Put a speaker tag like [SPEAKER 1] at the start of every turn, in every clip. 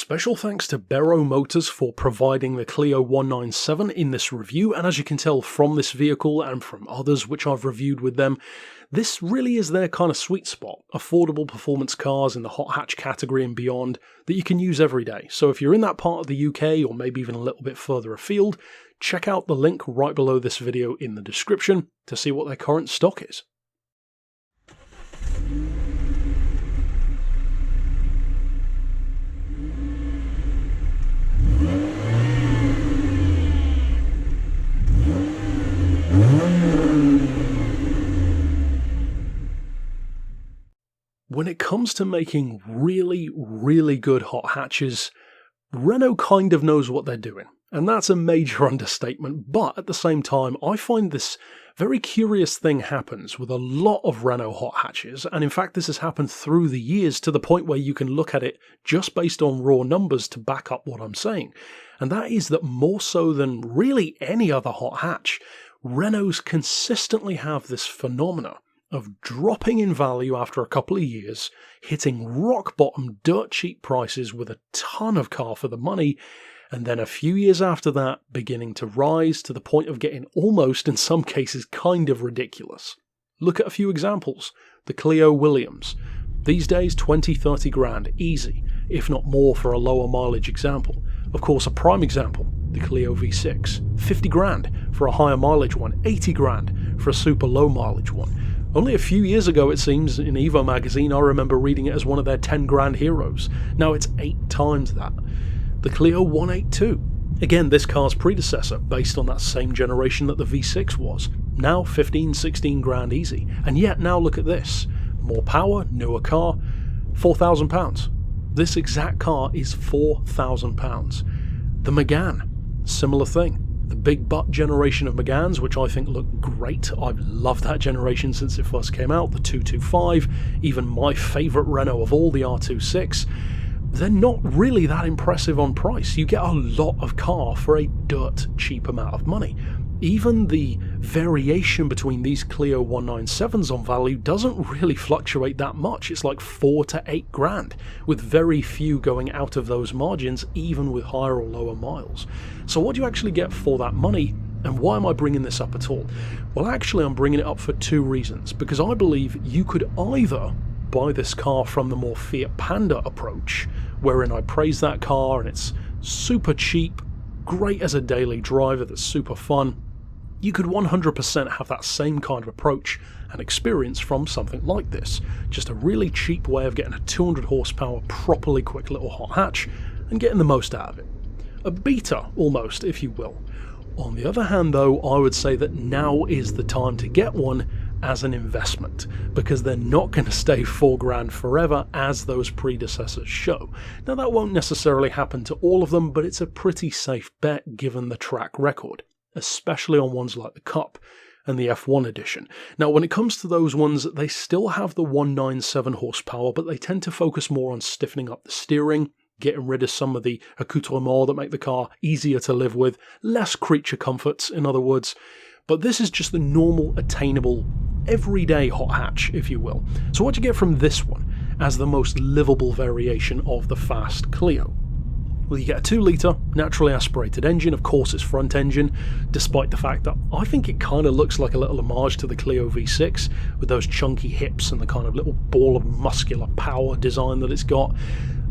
[SPEAKER 1] Special thanks to Bero Motors for providing the Clio 197 in this review, and as you can tell from this vehicle and from others which I've reviewed with them, this really is their kind of sweet spot. Affordable performance cars in the hot hatch category and beyond that you can use every day. So if you're in that part of the UK or maybe even a little bit further afield, check out the link right below this video in the description to see what their current stock is. When it comes to making really good hot hatches, Renault kind of knows what they're doing, and that's a major understatement, but at the same time I find this very curious thing happens with a lot of Renault hot hatches, and in fact this has happened through the years to the point where you can look at it just based on raw numbers to back up what I'm saying, and that is that more so than really any other hot hatch, Renaults consistently have this phenomena of dropping in value after a couple of years, hitting rock bottom dirt cheap prices with a ton of car for the money, and then a few years after that beginning to rise to the point of getting almost, in some cases, kind of ridiculous. Look at a few examples. The Clio Williams. These days 20-30 grand, easy, if not more for a lower mileage example. Of course, a prime example, the Clio V6. 50 grand for a higher mileage one, 80 grand for a super low mileage one. Only a few years ago, it seems, in Evo magazine, I remember reading it as one of their 10 grand heroes. Now it's 8 times that. The Clio 182. Again, this car's predecessor, based on that same generation that the V6 was. Now 15-16 grand easy. And yet, now look at this. More power, newer car, £4,000. This exact car is £4,000. The Megane, similar thing. The big butt generation of Meganes, which I think look great. I've loved that generation since it first came out, the 225, even my favourite Renault of all, the R26. They're not really that impressive on price. You get a lot of car for a dirt cheap amount of money. Even the variation between these Clio 197s on value doesn't really fluctuate that much. It's like 4 to 8 grand, with very few going out of those margins, even with higher or lower miles. So what do you actually get for that money, and why am I bringing this up at all? Well, actually I'm bringing it up for 2 reasons, because I believe you could either buy this car from the more Fiat Panda approach, wherein I praise that car and it's super cheap, great as a daily driver that's super fun. You could 100% have that same kind of approach and experience from something like this. Just a really cheap way of getting a 200 horsepower, properly quick little hot hatch and getting the most out of it. A beta, almost, if you will. On the other hand though, I would say that now is the time to get one as an investment, because they're not going to stay 4 grand forever as those predecessors show. Now that won't necessarily happen to all of them, but it's a pretty safe bet given the track record, especially on ones like the Cup and the F1 edition. Now when it comes to those ones, they still have the 197 horsepower, but they tend to focus more on stiffening up the steering, getting rid of some of the accoutrements that make the car easier to live with, less creature comforts in other words. But this is just the normal, attainable, everyday hot hatch, if you will. So what do you get from this one as the most livable variation of the fast Clio? Well, you get a 2 litre naturally aspirated engine, of course it's front engine, despite the fact that I think it kind of looks like a little homage to the Clio V6 with those chunky hips and the kind of little ball of muscular power design that it's got.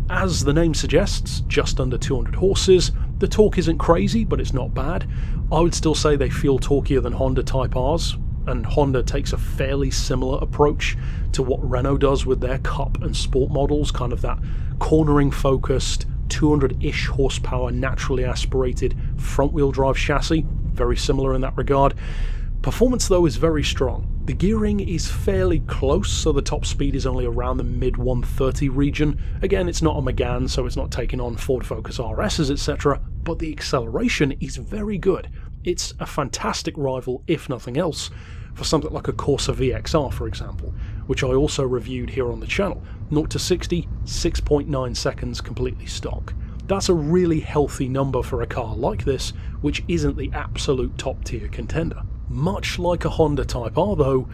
[SPEAKER 1] As the name suggests, just under 200 horses. The torque isn't crazy, but it's not bad. I would still say they feel torquier than Honda Type Rs, and Honda takes a fairly similar approach to what Renault does with their Cup and Sport models, kind of that cornering focused, 200-ish horsepower naturally aspirated front-wheel drive chassis, very similar in that regard. Performance though is very strong. The gearing is fairly close, so the top speed is only around the mid 130 region. Again, it's not a Megane, so it's not taking on Ford Focus RSs, etc., but the acceleration is very good. It's a fantastic rival, if nothing else, for something like a Corsa VXR, for example, which I also reviewed here on the channel. 0 to 60, 6.9 seconds completely stock. That's a really healthy number for a car like this, which isn't the absolute top tier contender. Much like a Honda Type R though,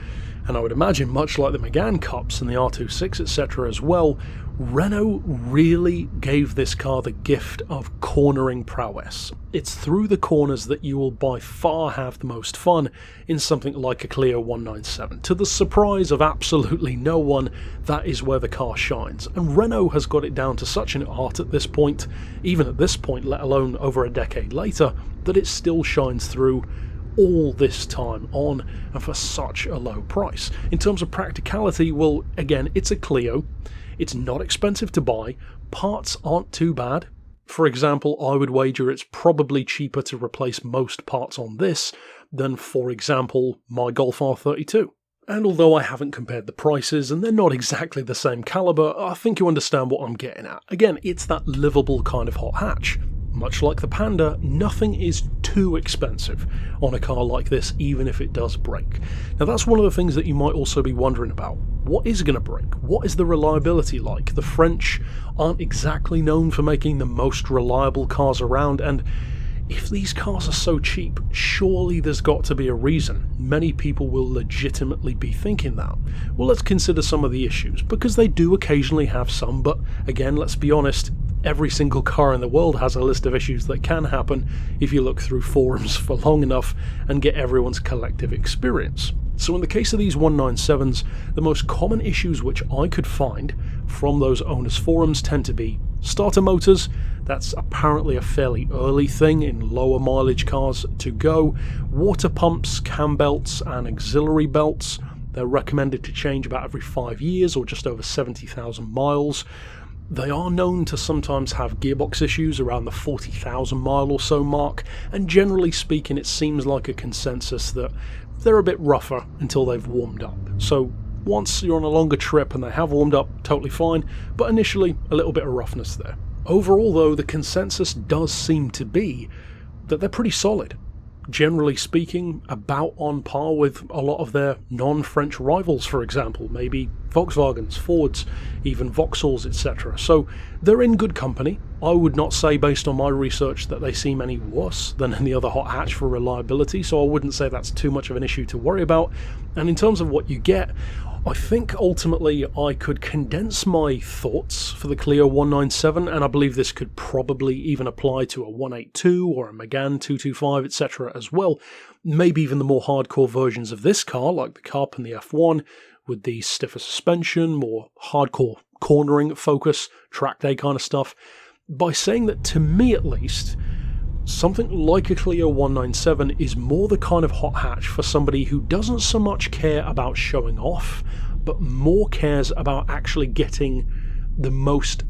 [SPEAKER 1] and I would imagine much like the Megane Cups and the R26 etc. as well, Renault really gave this car the gift of cornering prowess. It's through the corners that you will by far have the most fun in something like a Clio 197. To the surprise of absolutely no one, that is where the car shines. And Renault has got it down to such an art at this point, even at this point, let alone over a decade later, that it still shines through all this time on, and for such a low price. In terms of practicality, well, again, it's a Clio. It's not expensive to buy, parts aren't too bad. For example, I would wager it's probably cheaper to replace most parts on this than, for example, my Golf R32. And although I haven't compared the prices and they're not exactly the same calibre, I think you understand what I'm getting at. Again, it's that livable kind of hot hatch. Much like the Panda, nothing is too expensive on a car like this, even if it does break. Now that's one of the things that you might also be wondering about. What is going to break? What is the reliability like? The French aren't exactly known for making the most reliable cars around, and if these cars are so cheap, surely there's got to be a reason. Many people will legitimately be thinking that. Well, let's consider some of the issues, because they do occasionally have some, but again, let's be honest, every single car in the world has a list of issues that can happen if you look through forums for long enough and get everyone's collective experience. So in the case of these 197s, the most common issues which I could find from those owners' forums tend to be starter motors. That's apparently a fairly early thing in lower mileage cars to go. Water pumps, cam belts and auxiliary belts. They're recommended to change about every 5 years or just over 70,000 miles. They are known to sometimes have gearbox issues around the 40,000 mile or so mark, and generally speaking it seems like a consensus that they're a bit rougher until they've warmed up. So once you're on a longer trip and they have warmed up, totally fine, but initially a little bit of roughness there. Overall though, the consensus does seem to be that they're pretty solid. Generally speaking, about on par with a lot of their non-French rivals, for example, maybe Volkswagens, Fords, even Vauxhalls, etc. So they're in good company. I would not say, based on my research, that they seem any worse than any other hot hatch for reliability, so I wouldn't say that's too much of an issue to worry about. And in terms of what you get, I think ultimately I could condense my thoughts for the Clio 197, and I believe this could probably even apply to a 182 or a Megane 225, etc. as well. Maybe even the more hardcore versions of this car, like the Cup and the F1, with the stiffer suspension, more hardcore cornering focus, track day kind of stuff, by saying that, to me at least, something like a Clio 197 is more the kind of hot hatch for somebody who doesn't so much care about showing off, but more cares about actually getting the most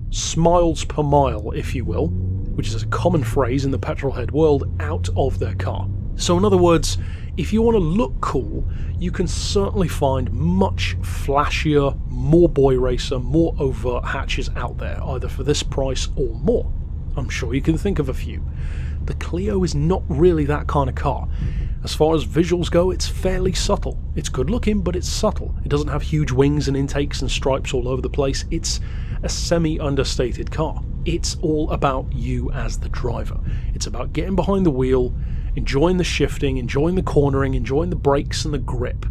[SPEAKER 1] smiles per mile, if you will, which is a common phrase in the petrolhead world, out of their car. So in other words, if you want to look cool, you can certainly find much flashier, more boy racer, more overt hatches out there, either for this price or more. I'm sure you can think of a few. The Clio is not really that kind of car. As far as visuals go, it's fairly subtle. It's good looking, but it's subtle. It doesn't have huge wings and intakes and stripes all over the place. It's a semi-understated car. It's all about you as the driver. It's about getting behind the wheel, enjoying the shifting, enjoying the cornering, enjoying the brakes and the grip,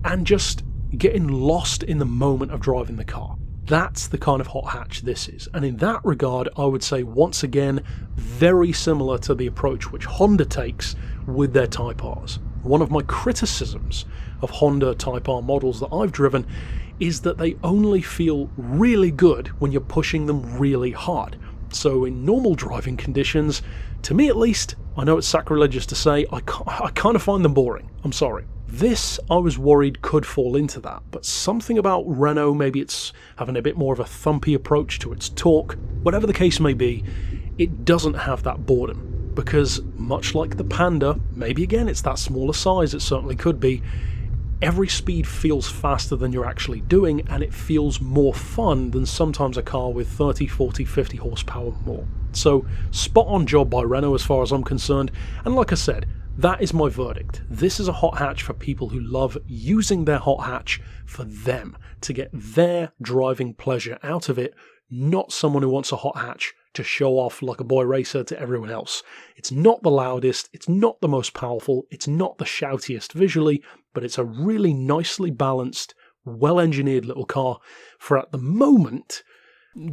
[SPEAKER 1] and just getting lost in the moment of driving the car. That's the kind of hot hatch this is, and in that regard I would say once again very similar to the approach which Honda takes with their Type Rs. One of my criticisms of Honda Type R models that I've driven is that they only feel really good when you're pushing them really hard. So in normal driving conditions, to me at least, I know it's sacrilegious to say, I kind of find them boring. I'm sorry. This, I was worried, could fall into that, but something about Renault, maybe it's having a bit more of a thumpy approach to its torque, whatever the case may be, it doesn't have that boredom, because much like the Panda, maybe again it's that smaller size, it certainly could be, every speed feels faster than you're actually doing, and it feels more fun than sometimes a car with 30, 40, 50 horsepower more. So, spot on job by Renault as far as I'm concerned, and like I said, that is my verdict. This is a hot hatch for people who love using their hot hatch for them, to get their driving pleasure out of it, not someone who wants a hot hatch to show off like a boy racer to everyone else. It's not the loudest, it's not the most powerful, it's not the shoutiest visually, but it's a really nicely balanced, well-engineered little car for, at the moment,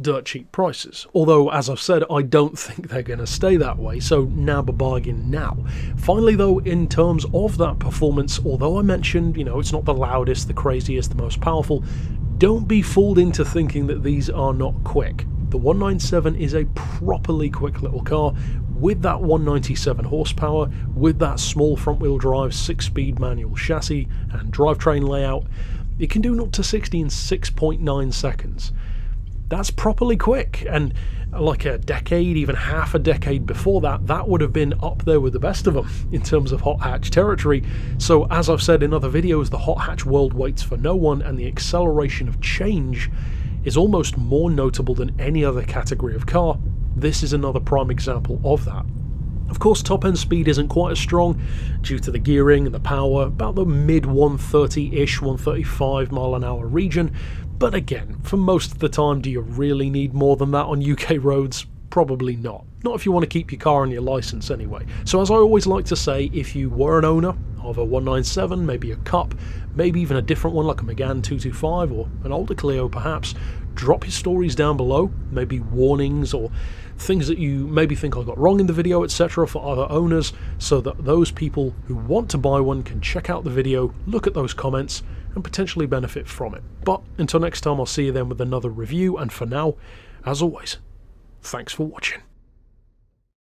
[SPEAKER 1] dirt cheap prices. Although, as I've said, I don't think they're going to stay that way, so nab a bargain now. Finally though, in terms of that performance, although I mentioned, it's not the loudest, the craziest, the most powerful, don't be fooled into thinking that these are not quick. The 197 is a properly quick little car with that 197 horsepower, with that small front-wheel drive 6-speed manual chassis and drivetrain layout. It can do up to 60 in 6.9 seconds. That's properly quick, and like a decade, even half a decade before that, that would have been up there with the best of them in terms of hot hatch territory. So as I've said in other videos, the hot hatch world waits for no one, and the acceleration of change is almost more notable than any other category of car. This is another prime example of that. Of course, top-end speed isn't quite as strong due to the gearing and the power, about the mid 130-ish, 135 mile an hour region. But again, for most of the time, do you really need more than that on UK roads? Probably not. Not if you want to keep your car on your license anyway. So as I always like to say, if you were an owner of a 197, maybe a Cup, maybe even a different one like a Megane 225 or an older Clio perhaps, drop your stories down below, maybe warnings or things that you maybe think I got wrong in the video, etc. for other owners, so that those people who want to buy one can check out the video, look at those comments and potentially benefit from it. But until next time, I'll see you then with another review, and for now, as always, thanks for watching.